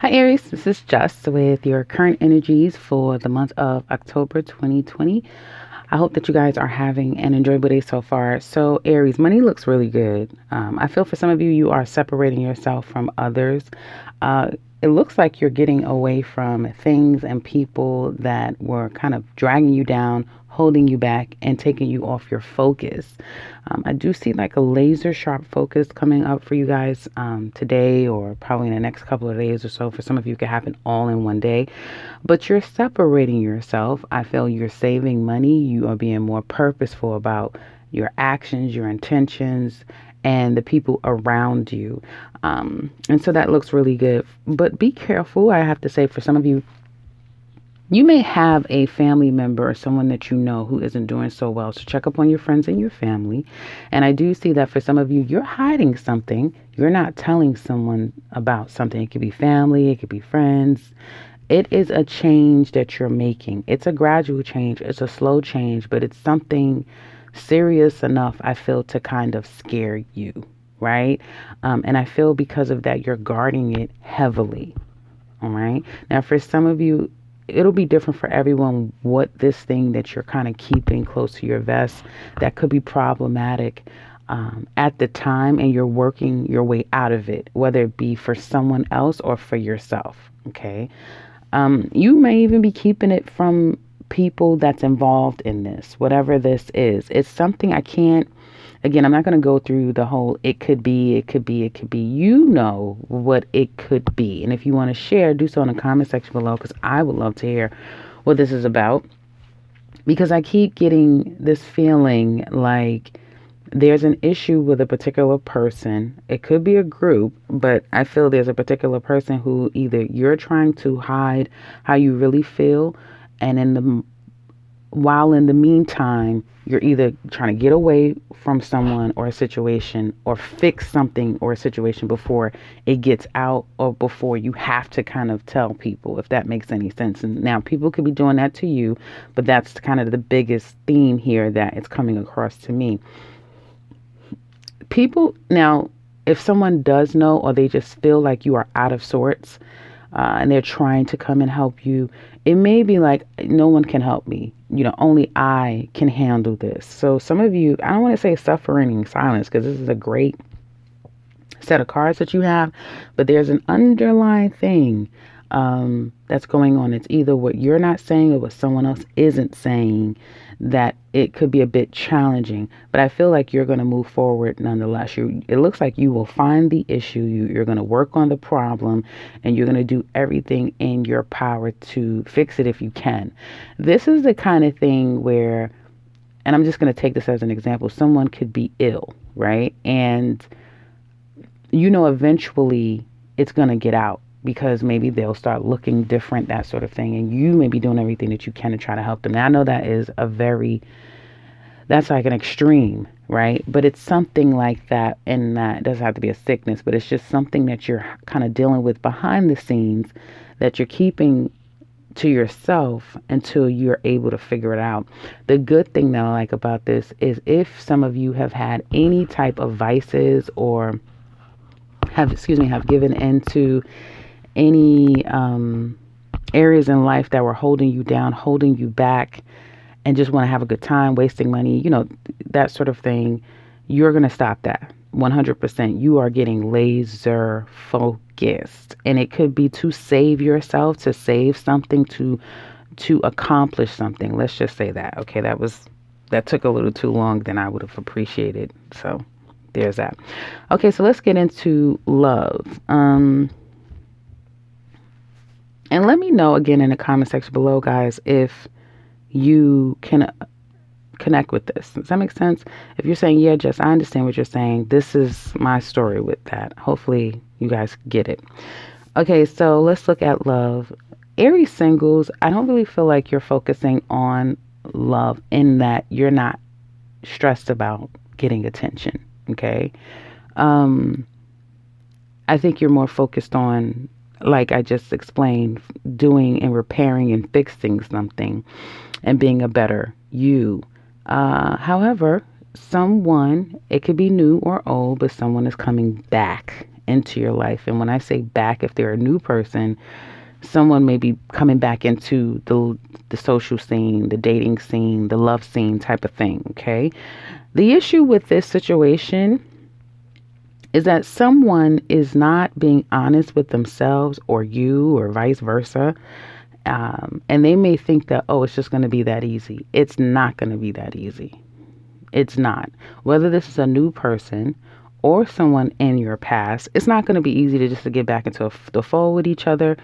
Hi, Aries. This is Just with your current energies for the month of October 2020. I hope that you guys are having an enjoyable day so far. So, Aries, money looks really good. I feel for some of you, you are separating yourself from others. It looks like you're getting away from things and people that were kind of dragging you down, holding you back, and taking you off your focus. I do see like a laser sharp focus coming up for you guys today, or probably in the next couple of days or so. For some of you, it could happen all in one day, but you're separating yourself. I feel you're saving money. You are being more purposeful about your actions, your intentions, and the people around you. And so that looks really good. But be careful. I have to say, for some of you, you may have a family member or someone that you know who isn't doing so well. So check up on your friends and your family. And I do see that for some of you, you're hiding something. You're not telling someone about something. It could be family, it could be friends. It is a change that you're making. It's a gradual change. It's a slow change, but it's something serious enough, I feel, to kind of scare you, right? And I feel because of that, you're guarding it heavily. All right. Now, for some of you, it'll be different for everyone what this thing that you're kind of keeping close to your vest that could be problematic at the time, and you're working your way out of it, whether it be for someone else or for yourself. Okay. You may even be keeping it from people that's involved in this, whatever this is. It's something I can't, again, I'm not going to go through the whole it could be, it could be, it could be. You know what it could be. And if you want to share, do so in the comment section below, because I would love to hear what this is about. Because I keep getting this feeling like there's an issue with a particular person. It could be a group, but I feel there's a particular person who either you're trying to hide how you really feel, and while in the meantime, you're either trying to get away from someone or a situation, or fix something or a situation before it gets out, or before you have to kind of tell people, if that makes any sense. And now people could be doing that to you, but that's kind of the biggest theme here that it's coming across to me. People, now, if someone does know, or they just feel like you are out of sorts, and they're trying to come and help you, it may be like, no one can help me. Only I can handle this. So some of you, I don't want to say suffering in silence, because this is a great set of cards that you have, but there's an underlying thing that's going on. It's either what you're not saying or what someone else isn't saying, that it could be a bit challenging. But I feel like you're going to move forward nonetheless. It looks like you will find the issue. You're going to work on the problem, and you're going to do everything in your power to fix it if you can. This is the kind of thing where, and I'm just going to take this as an example, someone could be ill, right? And eventually it's going to get out, because maybe they'll start looking different, that sort of thing. And you may be doing everything that you can to try to help them. Now, I know that's like an extreme, right? But it's something like that. And that doesn't have to be a sickness, but it's just something that you're kind of dealing with behind the scenes, that you're keeping to yourself until you're able to figure it out. The good thing that I like about this is, if some of you have had any type of vices, or have given into any areas in life that were holding you down, holding you back, and just want to have a good time, wasting money, that sort of thing, you're going to stop that 100%. You are getting laser focused, and it could be to save yourself, to save something, to accomplish something. Let's just say that. Okay, that took a little too long than I would have appreciated. So there's that. Okay, so let's get into love. And let me know again in the comment section below, guys, if you can connect with this. Does that make sense? If you're saying, yeah, Jess, I understand what you're saying, this is my story with that. Hopefully you guys get it. Okay, so let's look at love. Aries singles, I don't really feel like you're focusing on love, in that you're not stressed about getting attention. Okay. I think you're more focused on, like I just explained, doing and repairing and fixing something, and being a better you. However, someone, it could be new or old, but someone is coming back, into your life. And when I say back, if they're a new person, someone may be coming back into the social scene, the dating scene, the love scene type of thing, okay? The issue with this situation is that someone is not being honest with themselves or you or vice versa. And they may think that, oh, it's just going to be that easy. It's not going to be that easy. It's not. Whether this is a new person or someone in your past, it's not going to be easy to get back into the fold with each other,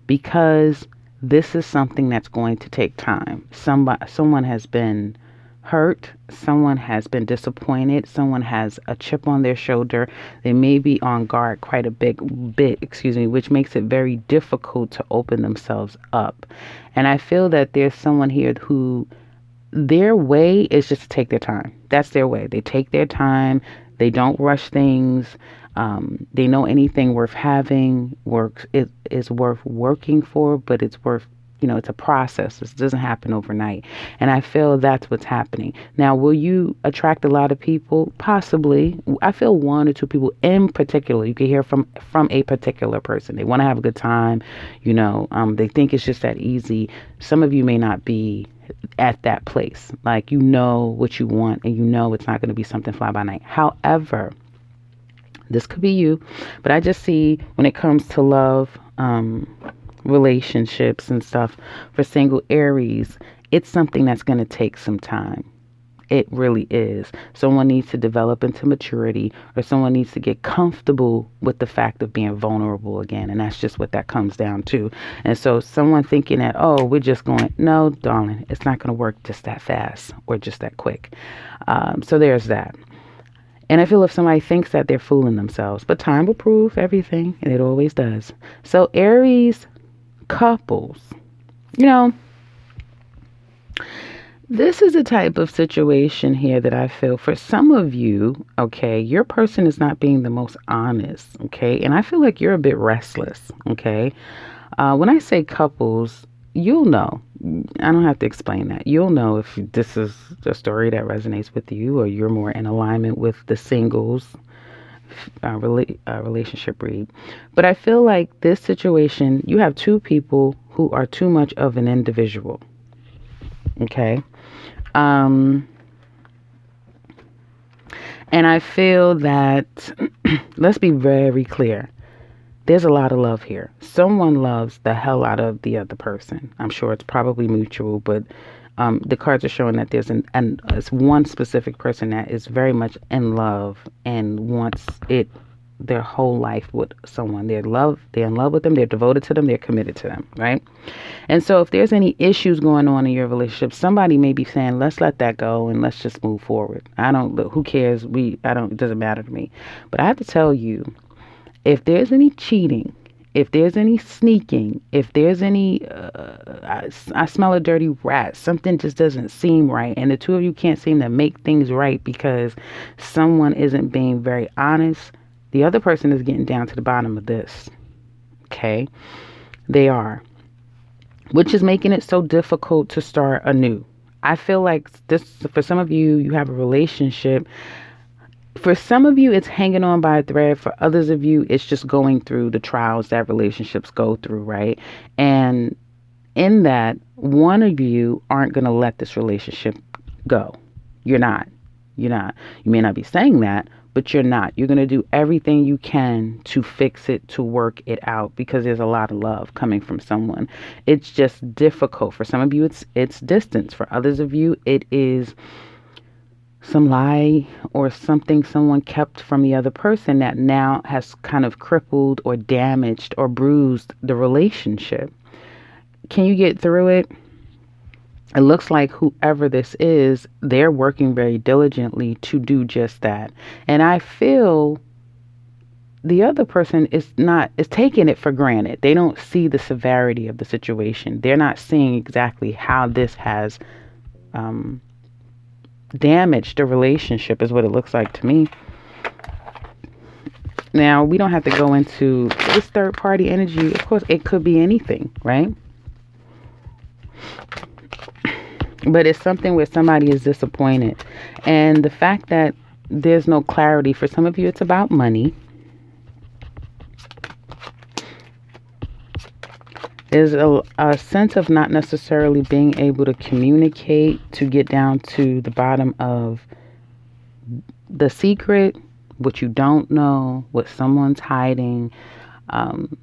because this is something that's going to take time. Someone has been hurt, someone has been disappointed, someone has a chip on their shoulder. They may be on guard quite a bit, which makes it very difficult to open themselves up. And I feel that there's someone here who their way is just to take their time. That's their way. They take their time. They don't rush things. They know anything worth having is worth working for, but it's worth, it's a process. This doesn't happen overnight. And I feel that's what's happening. Now, will you attract a lot of people? Possibly. I feel one or two people in particular. You can hear from a particular person. They want to have a good time. They think it's just that easy. Some of you may not be at that place. Like, what you want, and it's not going to be something fly by night. However, this could be you, but I just see when it comes to love, relationships and stuff, for single Aries, it's something that's going to take some time. It really is. Someone needs to develop into maturity, or someone needs to get comfortable with the fact of being vulnerable again. And that's just what that comes down to. And so someone thinking that, oh, we're just going, no, darling, it's not going to work just that fast or just that quick. So there's that. And I feel if somebody thinks that, they're fooling themselves. But time will prove everything, and it always does. So Aries couples, this is a type of situation here that I feel for some of you, okay, your person is not being the most honest, okay? And I feel like you're a bit restless, okay? When I say couples, you'll know. I don't have to explain that. You'll know if this is a story that resonates with you, or you're more in alignment with the singles relationship read. But I feel like this situation, you have two people who are too much of an individual. Okay. And I feel that, let's be very clear. There's a lot of love here. Someone loves the hell out of the other person. I'm sure it's probably mutual, but the cards are showing that there's it's one specific person that is very much in love and wants their whole life with someone. They're in love with them, they're devoted to them, they're committed to them, right? And so if there's any issues going on in your relationship, somebody may be saying, let's let that go and let's just move forward. Who cares? It doesn't matter to me. But I have to tell you, if there's any cheating, if there's any sneaking, if there's any, I smell a dirty rat, something just doesn't seem right, and the two of you can't seem to make things right because someone isn't being very honest, the other person is getting down to the bottom of this, okay? They are, which is making it so difficult to start anew. I feel like this, for some of you, you have a relationship. For some of you, it's hanging on by a thread. For others of you, it's just going through the trials that relationships go through, right? And in that, one of you aren't going to let this relationship go. You're not. You may not be saying that, but you're not. You're going to do everything you can to fix it, to work it out, because there's a lot of love coming from someone. It's just difficult. For some of you, it's distance. For others of you, it is some lie or something someone kept from the other person that now has kind of crippled or damaged or bruised the relationship. Can you get through it? It looks like whoever this is, they're working very diligently to do just that. And I feel the other person is taking it for granted. They don't see the severity of the situation. They're not seeing exactly how this has damaged the relationship, is what it looks like to me. Now, we don't have to go into this third party energy. Of course, it could be anything, right? But it's something where somebody is disappointed. And the fact that there's no clarity, for some of you, it's about money. There's a sense of not necessarily being able to communicate to get down to the bottom of the secret, what you don't know, what someone's hiding. Um,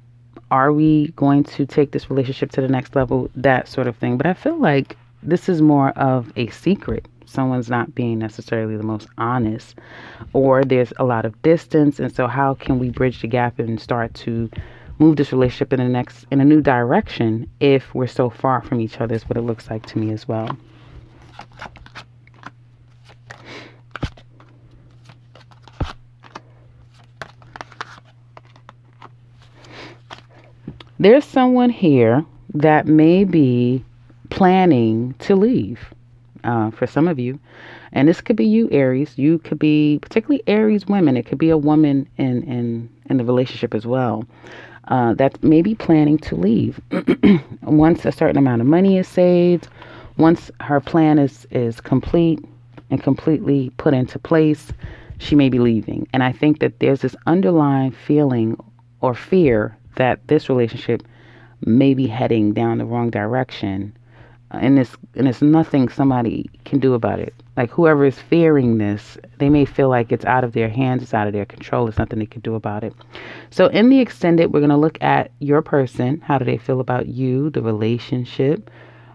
are we going to take this relationship to the next level? That sort of thing. But I feel like this is more of a secret. Someone's not being necessarily the most honest, or there's a lot of distance. And so, how can we bridge the gap and start to move this relationship in a new direction if we're so far from each other? Is what it looks like to me as well. There's someone here that may be planning to leave, for some of you. And this could be you, Aries. You could be, particularly Aries women. It could be a woman in the relationship as well, that may be planning to leave. Once a certain amount of money is saved, once her plan is complete and completely put into place, she may be leaving. And I think that there's this underlying feeling or fear that this relationship may be heading down the wrong direction, and it's nothing somebody can do about it. Like, whoever is fearing this, they may feel like it's out of their hands, it's out of their control, there's nothing they can do about it. So in the extended, we're going to look at your person. How do they feel about you, the relationship?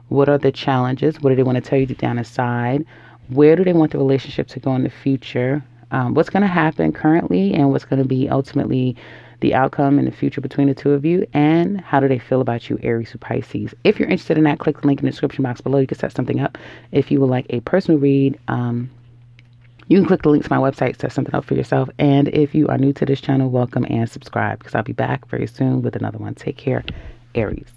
What are the challenges? What do they want to tell you deep down inside? Where do they want the relationship to go in the future? What's going to happen currently, and what's going to be ultimately the outcome in the future between the two of you? And how do they feel about you, Aries or Pisces? If you're interested in that, click the link in the description box below. You can set something up. If you would like a personal read, you can click the link to my website, set something up for yourself. And if you are new to this channel, welcome and subscribe, because I'll be back very soon with another one. Take care, Aries.